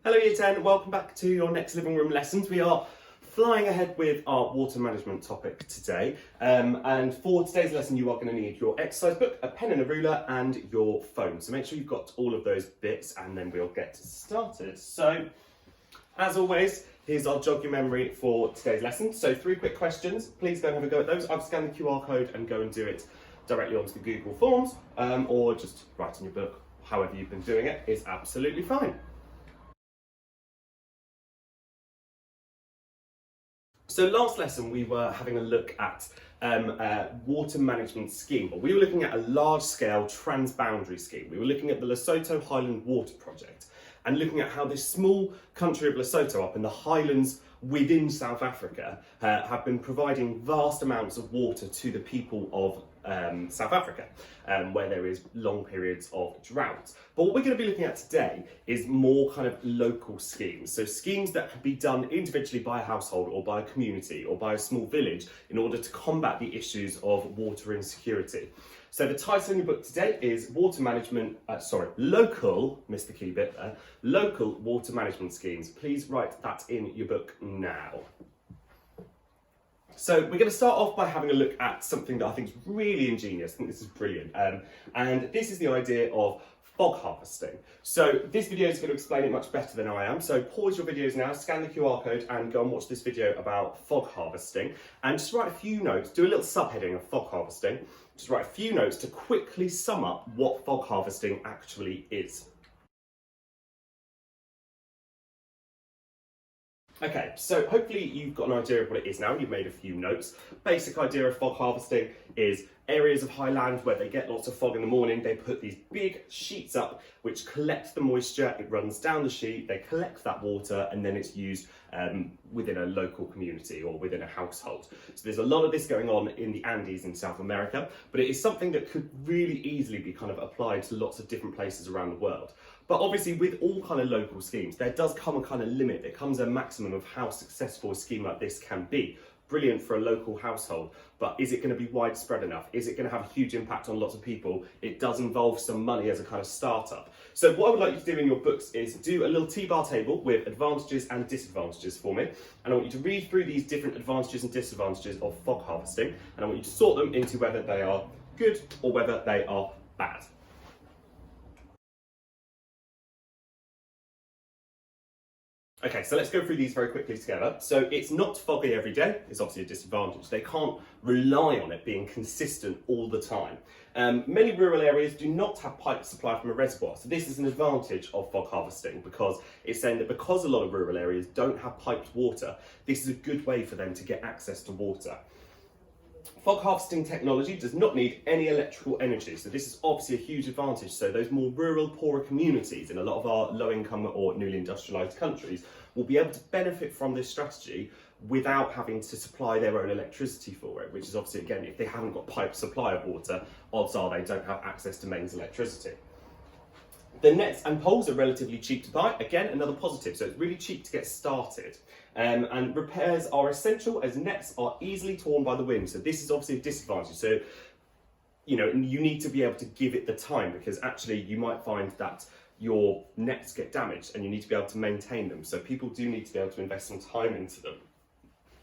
Hello Year 10, welcome back to your next living room lessons. We are flying ahead with our water management topic today. And for today's lesson you are going to need your exercise book, a pen and a ruler and your phone. So make sure you've got all of those bits and then we'll get started. So as always, here's our jog your memory for today's lesson. So 3 quick questions, please go and have a go at those. I've scanned the QR code and go and do it directly onto the Google Forms or just write in your book. However you've been doing it is absolutely fine. So last lesson we were having a look at water management scheme, but we were looking at a large-scale transboundary scheme. We were looking at the Lesotho Highland Water Project and looking at how this small country of Lesotho up in the highlands within South Africa have been providing vast amounts of water to the people of South Africa, where there is long periods of drought. But what we're going to be looking at today is more kind of local schemes. So schemes that can be done individually by a household or by a community or by a small village in order to combat the issues of water insecurity. So the title in your book today is Local, missed the key bit there, Local Water Management Schemes. Please write that in your book now. So we're going to start off by having a look at something that I think is really ingenious. I think this is brilliant. And this is the idea of fog harvesting. So this video is going to explain it much better than I am. So pause your videos now, scan the QR code and go and watch this video about fog harvesting. And just write a few notes, do a little subheading of fog harvesting. Just write a few notes to quickly sum up what fog harvesting actually is. Okay, so hopefully you've got an idea of what it is now, you've made a few notes. Basic idea of fog harvesting is areas of high land where they get lots of fog in the morning, they put these big sheets up which collect the moisture, it runs down the sheet, they collect that water and then it's used within a local community or within a household. So there's a lot of this going on in the Andes in South America, but it is something that could really easily be kind of applied to lots of different places around the world. But obviously with all kind of local schemes, there does come a kind of limit, there comes a maximum of how successful a scheme like this can be. Brilliant for a local household, but is it going to be widespread enough? Is it going to have a huge impact on lots of people? It does involve some money as a kind of startup. So what I would like you to do in your books is do a little T-bar table with advantages and disadvantages for me. And I want you to read through these different advantages and disadvantages of fog harvesting. And I want you to sort them into whether they are good or whether they are bad. Okay, so let's go through these very quickly together. So it's not foggy every day, it's obviously a disadvantage. They can't rely on it being consistent all the time. Many rural areas do not have pipe supply from a reservoir. So this is an advantage of fog harvesting because it's saying that because a lot of rural areas don't have piped water, this is a good way for them to get access to water. Fog harvesting technology does not need any electrical energy, so this is obviously a huge advantage. So those more rural, poorer communities in a lot of our low-income or newly industrialised countries will be able to benefit from this strategy without having to supply their own electricity for it, which is obviously, again, if they haven't got pipe supply of water, odds are they don't have access to mains electricity. The nets and poles are relatively cheap to buy. Again, another positive, so it's really cheap to get started. And repairs are essential as nets are easily torn by the wind. So this is obviously a disadvantage. So, you know, you need to be able to give it the time because actually you might find that your nets get damaged and you need to be able to maintain them. So people do need to be able to invest some time into them.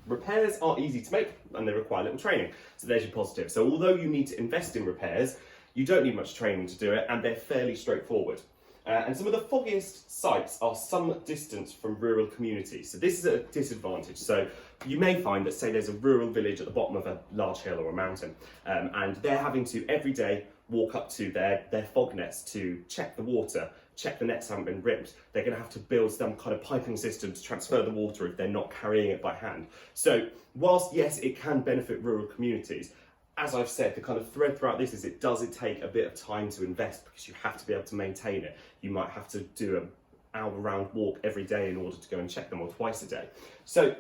Repairs are easy to make and they require little training. So there's your positive. So although you need to invest in repairs, you don't need much training to do it and they're fairly straightforward. And some of the foggiest sites are some distance from rural communities. So this is a disadvantage. So you may find that, say, there's a rural village at the bottom of a large hill or a mountain, and they're having to every day walk up to their fog nets to check the water, check the nets haven't been ripped. They're going to have to build some kind of piping system to transfer the water if they're not carrying it by hand. So whilst, yes, it can benefit rural communities, as I've said, the kind of thread throughout this is it take a bit of time to invest because you have to be able to maintain it. You might have to do an hour-round walk every day in order to go and check them or twice a day. So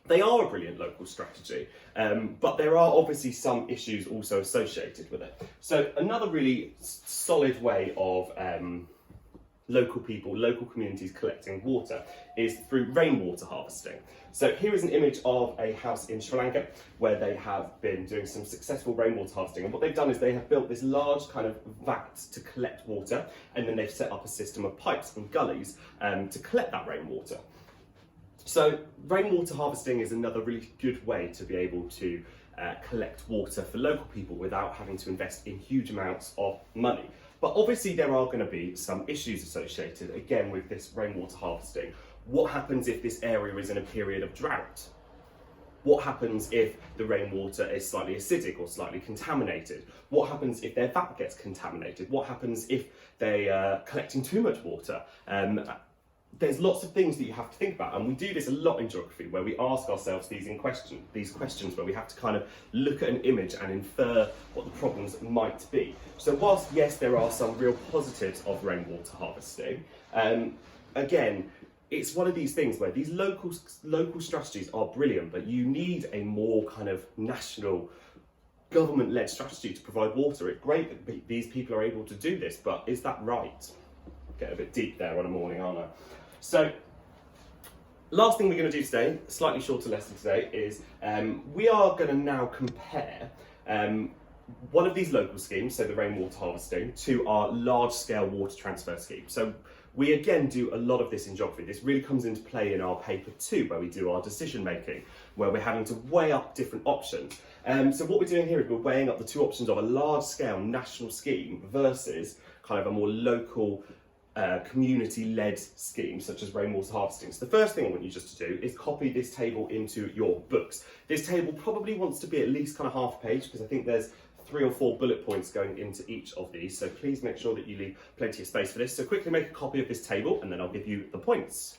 they are a brilliant local strategy, but there are obviously some issues also associated with it. So another really solid way of local people, local communities collecting water is through rainwater harvesting. So here is an image of a house in Sri Lanka where they have been doing some successful rainwater harvesting. And what they've done is they have built this large kind of vat to collect water, and then they've set up a system of pipes and gullies to collect that rainwater. So rainwater harvesting is another really good way to be able to collect water for local people without having to invest in huge amounts of money. But obviously there are going to be some issues associated, again, with this rainwater harvesting. What happens if this area is in a period of drought? What happens if the rainwater is slightly acidic or slightly contaminated? What happens if their vat gets contaminated? What happens if they are collecting too much water? There's lots of things that you have to think about, and we do this a lot in geography, where we ask ourselves these questions where we have to kind of look at an image and infer what the problems might be. So whilst, yes, there are some real positives of rainwater harvesting, again, it's one of these things where these local strategies are brilliant, but you need a more kind of national government-led strategy to provide water. It's great that these people are able to do this, but is that right? Get a bit deep there on a morning, aren't I? So, last thing we're going to do today, slightly shorter lesson today, is we are going to now compare one of these local schemes, so the rainwater harvesting, to our large-scale water transfer scheme. So we again do a lot of this in geography. This really comes into play in our paper 2, where we do our decision making, where we're having to weigh up different options. So what we're doing here is we're weighing up the two options of a large-scale national scheme versus kind of a more local community-led schemes such as rainwater harvesting. So the first thing I want you just to do is copy this table into your books. This table probably wants to be at least kind of half a page, because I think there's 3 or 4 bullet points going into each of these. So please make sure that you leave plenty of space for this. So quickly make a copy of this table and then I'll give you the points.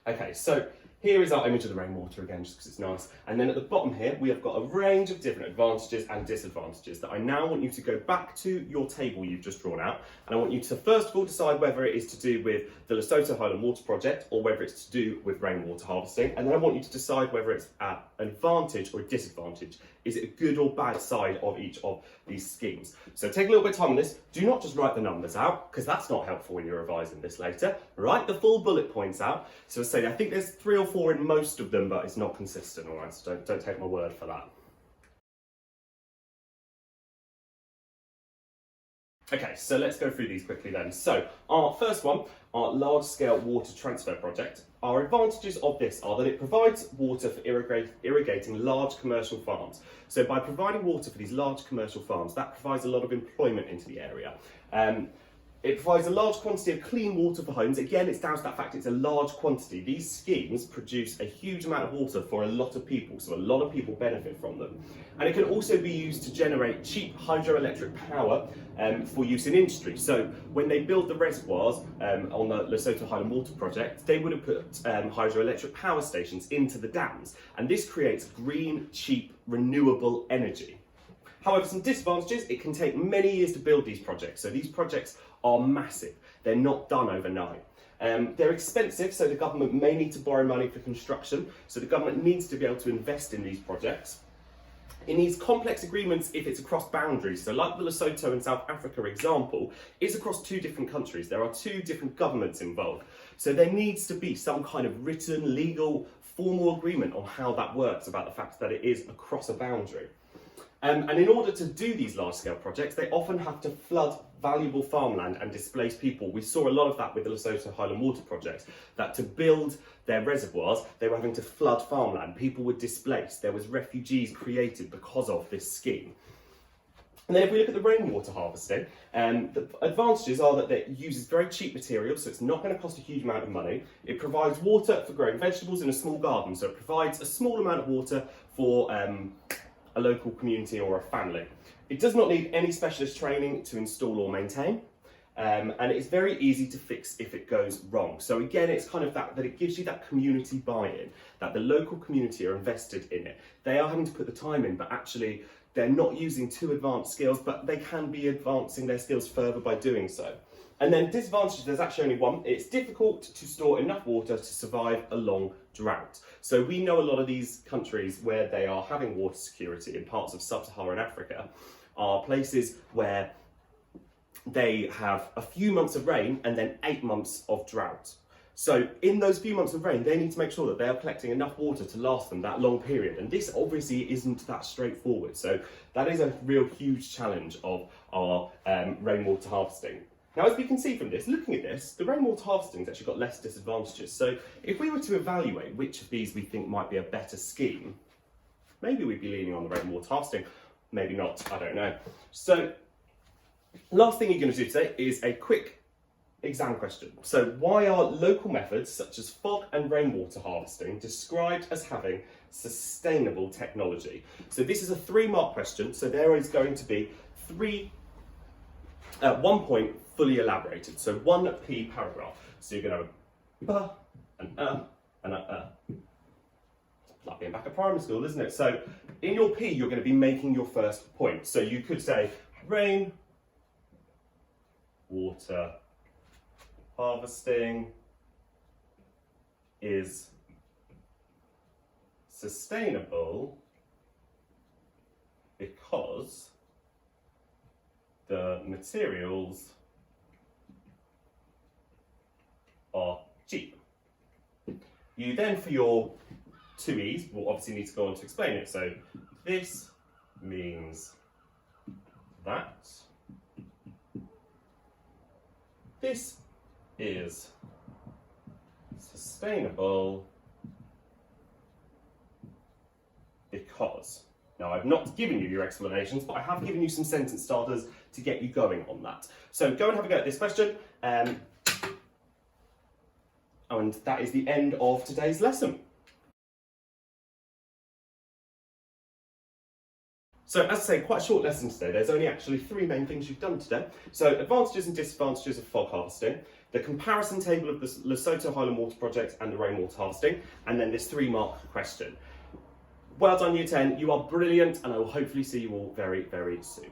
Okay, so here is our image of the rainwater again, just because it's nice. And then at the bottom here, we have got a range of different advantages and disadvantages that I now want you to go back to your table you've just drawn out. And I want you to first of all decide whether it is to do with the Lesotho Highland Water Project or whether it's to do with rainwater harvesting. And then I want you to decide whether it's an advantage or a disadvantage. Is it a good or bad side of each of these schemes? So take a little bit of time on this. Do not just write the numbers out, because that's not helpful when you're revising this later. Write the full bullet points out. So say I think there's 3 or 4 in most of them, but it's not consistent, all right? So don't take my word for that. Okay, so let's go through these quickly then. So our first one, our large-scale water transfer project. Our advantages of this are that it provides water for irrigating large commercial farms. So by providing water for these large commercial farms, that provides a lot of employment into the area. It provides a large quantity of clean water for homes. Again, it's down to that fact it's a large quantity. These schemes produce a huge amount of water for a lot of people, so a lot of people benefit from them. And it can also be used to generate cheap hydroelectric power for use in industry. So when they build the reservoirs on the Lesotho Highland Water Project, they would have put hydroelectric power stations into the dams. And this creates green, cheap, renewable energy. However, some disadvantages: it can take many years to build these projects. So these projects are massive. They're not done overnight. They're expensive, so the government may need to borrow money for construction. So the government needs to be able to invest in these projects. It needs complex agreements if it's across boundaries. So like the Lesotho and South Africa example, is across 2 different countries. There are 2 different governments involved. So there needs to be some kind of written, legal, formal agreement on how that works, about the fact that it is across a boundary. And in order to do these large-scale projects, they often have to flood valuable farmland and displace people. We saw a lot of that with the Lesotho Highland Water Project, that to build their reservoirs, they were having to flood farmland. People were displaced. There was refugees created because of this scheme. And then if we look at the rainwater harvesting, the advantages are that it uses very cheap materials, so it's not going to cost a huge amount of money. It provides water for growing vegetables in a small garden, so it provides a small amount of water for a local community or a family. It does not need any specialist training to install or maintain, and it's very easy to fix if it goes wrong. So again, it's kind of that it gives you that community buy-in, that the local community are invested in it. They are having to put the time in, but actually they're not using too advanced skills, but they can be advancing their skills further by doing so. And then disadvantages, there's actually only one. It's difficult to store enough water to survive a long drought. So we know a lot of these countries where they are having water security in parts of sub-Saharan Africa are places where they have a few months of rain and then 8 months of drought. So in those few months of rain, they need to make sure that they are collecting enough water to last them that long period. And this obviously isn't that straightforward. So that is a real huge challenge of our rainwater harvesting. Now, as we can see from this, looking at this, the rainwater harvesting has actually got less disadvantages. So if we were to evaluate which of these we think might be a better scheme, maybe we'd be leaning on the rainwater harvesting, maybe not, I don't know. So last thing you're going to do today is a quick exam question. So why are local methods such as fog and rainwater harvesting described as having sustainable technology? So this is a 3-mark question, so there is going to be 1 point fully elaborated, so 1 P paragraph. So you're going to have a and like being back at primary school, isn't it? So in your P, you're going to be making your first point. So you could say rain, water, harvesting is sustainable because the materials are cheap. You then, for your 2 E's, will obviously need to go on to explain it. So this means that this is sustainable because. Now, I've not given you your explanations, but I have given you some sentence starters to get you going on that. So go and have a go at this question. And that is the end of today's lesson. So as I say, quite a short lesson today. There's only actually 3 main things you've done today. So advantages and disadvantages of fog harvesting, the comparison table of the Lesotho Highland Water Project and the rainwater harvesting, and then this 3-mark question. Well done, Year 10. You are brilliant, and I will hopefully see you all very, very soon.